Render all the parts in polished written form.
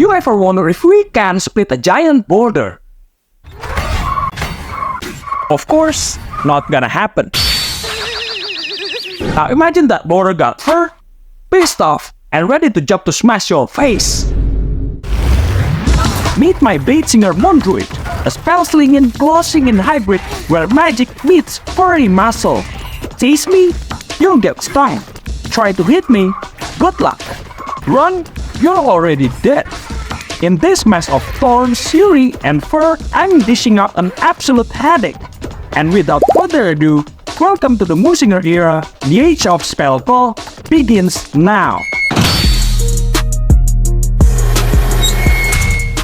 You ever wonder if we can split a giant boulder? Of course, not gonna happen. Now imagine that boulder got hurt, pissed off, and ready to jump to smash your face. Meet my Bladesinger Moon Druid, a spell-slinging, claw-slinging hybrid where magic meets furry muscle. Chase me? You'll get stung. Try to hit me? Good luck. Run? You're already dead. In this mess of thorns, fury, and fur, I'm dishing out an absolute headache. And without further ado, welcome to the Bladesinger era. The age of spell call begins now.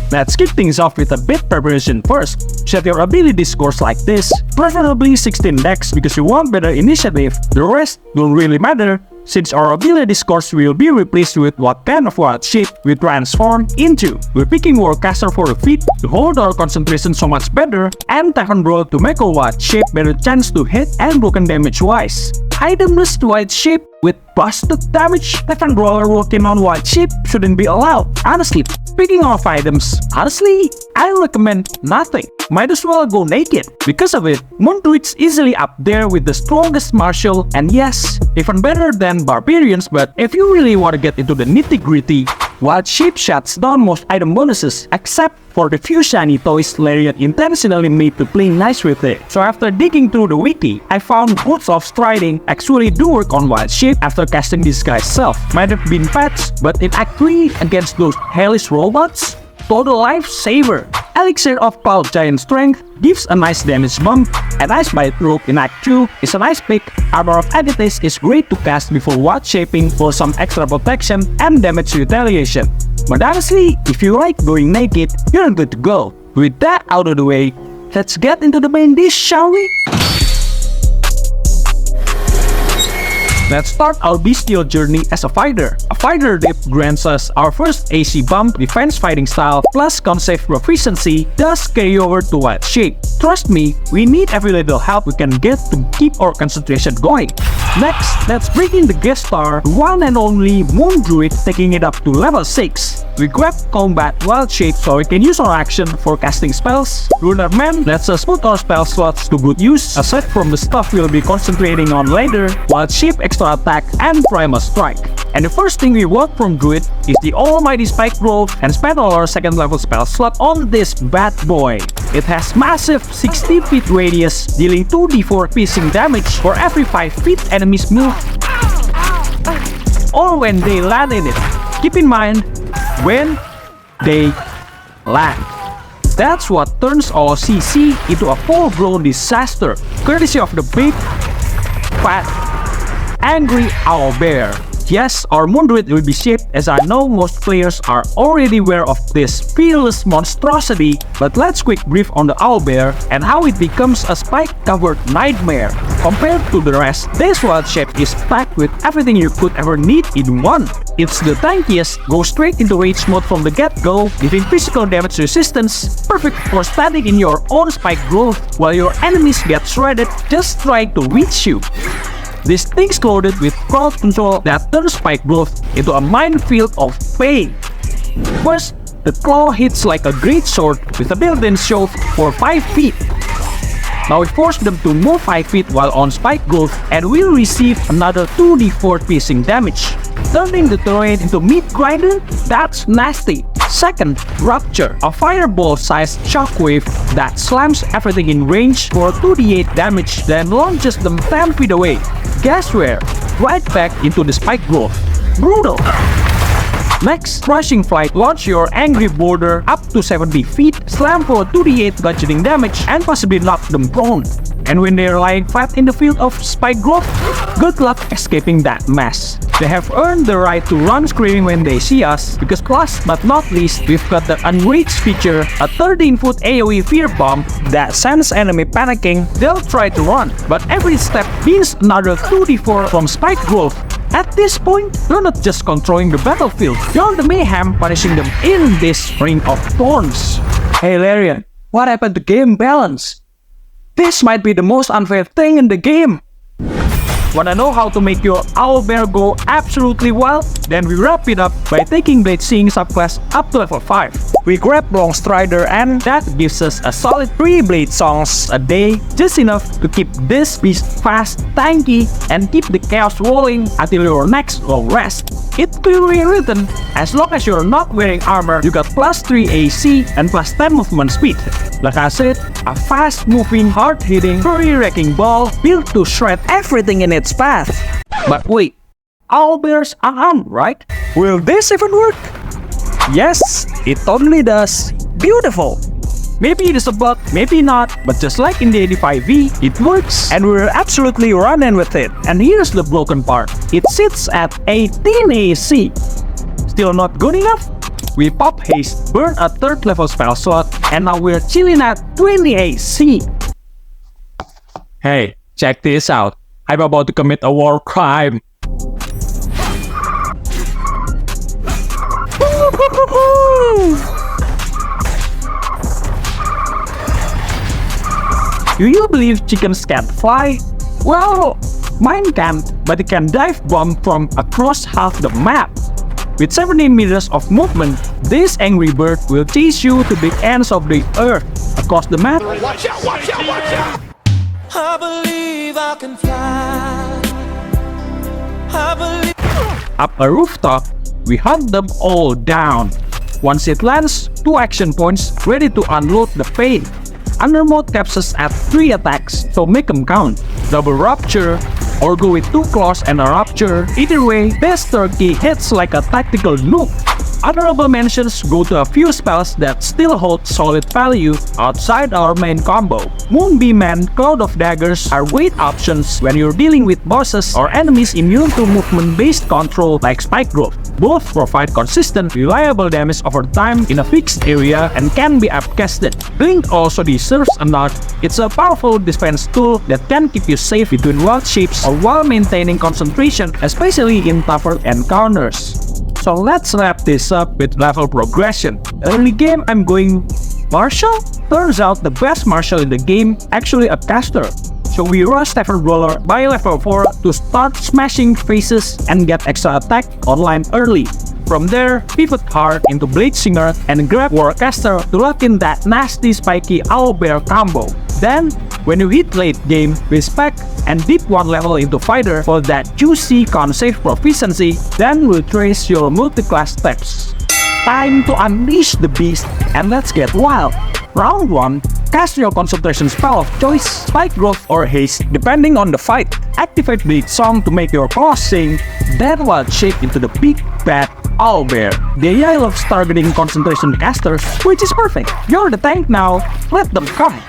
Let's kick things off with a bit preparation first. Set your ability scores like this, preferably 16 decks because you want better initiative. The rest don't really matter, since our ability scores will be replaced with what kind of wild shape we transform into. We're picking Warcaster for a feat to hold our concentration so much better, and Typhon Brawl to make our wild shape better chance to hit and broken damage wise. Itemless wild shape with busted damage. Typhon Brawler working on wild shape shouldn't be allowed. Honestly, speaking of items, I recommend nothing. Might as well go naked. Because of it, Moon Druid's easily up there with the strongest martial, and yes, even better than barbarians. But if you really want to get into the nitty-gritty, wild shape shuts down most item bonuses except for the few shiny toys Lariat intentionally made to play nice with it. So after digging through the wiki, I found Boots of Striding actually do work on wild shape after casting this guy's self. Might have been patched, but in Act 3 against those hellish robots, total lifesaver. Elixir of Power Giant Strength gives a nice damage bump, and Ice Bite Rope in Act 2 is a nice pick. Armor of Agites is great to cast before wild shaping for some extra protection and damage retaliation. But honestly, if you like going naked, you're good to go. With that out of the way, let's get into the main dish, shall we? Let's start our bestial journey as a fighter. A fighter dip grants us our first AC bump, defense fighting style, plus con save proficiency, thus carry over to wild shape. Trust me, we need every little help we can get to keep our concentration going. Next, let's bring in the guest star, one and only Moon Druid, taking it up to level 6. We grab Combat Wild Shape so we can use our action for casting spells. Lunar Man lets us put our spell slots to good use, aside from the stuff we'll be concentrating on later, Wild Shape Extra Attack, and Primal Strike. And the first thing we want from Druid is the almighty Spike Growth, and spend all our second level spell slot on this bad boy. It has massive 60 feet radius, dealing 2d4 piercing damage for every 5 feet enemies move, or when they land in it. Keep in mind, when they land. That's what turns our CC into a full-blown disaster, courtesy of the big, fat, angry Owlbear. Yes, our Moon Druid will be shaped, as I know most players are already aware of this fearless monstrosity, but let's quick brief on the Owlbear and how it becomes a spike-covered nightmare. Compared to the rest, this wild shape is packed with everything you could ever need in one. It's the tankiest, goes straight into rage mode from the get-go, giving physical damage resistance, perfect for standing in your own spike growth while your enemies get shredded just trying to reach you. This thing's loaded with crowd control that turns spike growth into a minefield of pain. First, the claw hits like a great sword with a built-in shove for 5 feet. Now we force them to move 5 feet while on spike growth, and we'll receive another 2d4 piercing damage. Turning the terrain into meat grinder? That's nasty. Second, Rupture, a fireball-sized shockwave that slams everything in range for 2d8 damage, then launches them 10 feet away. Guess where? Right back into the spike growth. Brutal! Next, Crushing Flight, launch your angry boulder up to 70 feet, slam for 2d8 bludgeoning damage, and possibly knock them prone. And when they're lying flat in the field of spike growth, good luck escaping that mess. They have earned the right to run screaming when they see us, because last but not least, we've got the Unreached feature, a 13-foot AoE fear bomb that sends enemy panicking. They'll try to run, but every step means another 2d4 from spike growth. At this point, you're not just controlling the battlefield, you're the mayhem punishing them in this ring of thorns. Hey Larian, what happened to game balance? This might be the most unfair thing in the game. Wanna know how to make your Owlbear go absolutely wild? Then we wrap it up by taking Bladesinger subclass up to level 5. We grab Long Strider and that gives us a solid 3 blade songs a day, just enough to keep this beast fast, tanky, and keep the chaos rolling until your next long rest. It's clearly written, as long as you're not wearing armor, you got plus 3 AC and plus 10 movement speed. Like I said, a fast-moving, hard-hitting, furry-wrecking ball built to shred everything in its path. But wait, Owlbears are armed, right? Will this even work? Yes, it totally does. Beautiful! Maybe it is a bug, maybe not, but just like in the 85V, it works and we're absolutely running with it. And here's the broken part. It sits at 18 AC. Still not good enough? We pop haste, burn a 3rd level spell slot, and now we're chilling at 20 AC. Hey, check this out. I'm about to commit a war crime. Do you believe chickens can't fly? Well, mine can't, but it can dive bomb from across half the map. With 17 meters of movement, this angry bird will chase you to the ends of the earth across the map. Watch out, watch out, watch out! I believe I can fly. I believe. Up a rooftop, we hunt them all down. Once it lands, 2 action points ready to unload the pain. Unarmored caps us at 3 attacks, so make them count. Double Rupture, or go with 2 claws and a Rupture. Either way, this turkey hits like a tactical nuke. Honorable mentions go to a few spells that still hold solid value outside our main combo. Moonbeam and Cloud of Daggers are great options when you're dealing with bosses or enemies immune to movement-based control like Spike Growth. Both provide consistent, reliable damage over time in a fixed area and can be upcasted. Blink also deserves a nod. It's a powerful defense tool that can keep you safe between wild shapes or while maintaining concentration, especially in tougher encounters. So let's wrap this up with level progression. Early game I'm going Martial? Turns out the best Martial in the game actually a caster. So we rush Tavern Brawler by level 4 to start smashing faces and get extra attack online early. From there, pivot hard into Bladesinger and grab Warcaster to lock in that nasty spiky Owlbear combo. Then, when you hit late game, we spec and dip 1 level into Fighter for that juicy con save proficiency, then we'll trace your multi-class steps. Time to unleash the beast and let's get wild. Round 1, cast your concentration spell of choice, Spike Growth or Haste depending on the fight. Activate Bleed Song to make your claws sing, then wild shape into the big bad Owlbear. The AI loves targeting concentration casters, which is perfect. You're the tank now, let them come.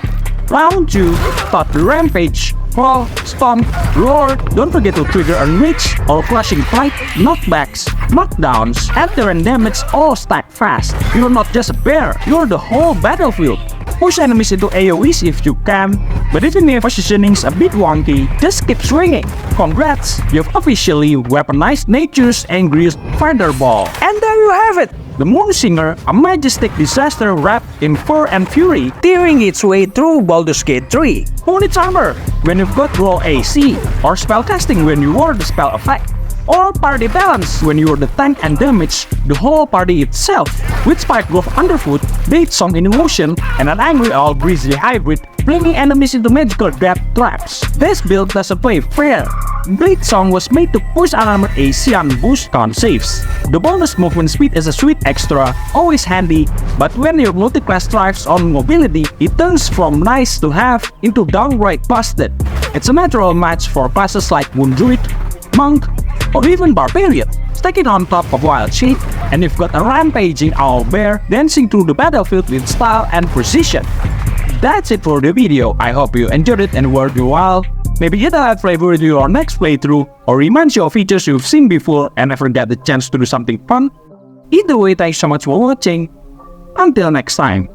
Round 2, start the Rampage. Claw, Stomp, Roar. Don't forget to trigger Unreach or Crushing Fight, Knockbacks, Knockdowns, enter and damage all stack fast. You're not just a bear, you're the whole battlefield. Push enemies into AoEs if you can, but even if positioning's a bit wonky, just keep swinging. Congrats, you've officially weaponized nature's angriest fireball. And there you have it! The Moonsinger, a majestic disaster wrapped in fur and fury, tearing its way through Baldur's Gate 3. Who needs armor when you've got raw AC, or spellcasting when you wore the spell effect, or party balance when you're the tank and damage the whole party itself. With Spike Growth underfoot, Bait Song in motion, and an angry all breezy hybrid, flinging enemies into magical death traps. This build doesn't play fair. Blade Song was made to push unarmored AC and boost con saves. The bonus movement speed is a sweet extra, always handy, but when your multi-class thrives on mobility, it turns from nice to have into downright busted. It's a natural match for classes like Moon Druid, Monk, or even Barbarian. Stack it on top of Wild Shape, and you've got a rampaging Owlbear dancing through the battlefield with style and precision. That's it for the video. I hope you enjoyed it and worth your while. Maybe it'll add flavor to your next playthrough, or reminds you of features you've seen before and never get the chance to do something fun. Either way, thanks so much for watching. Until next time.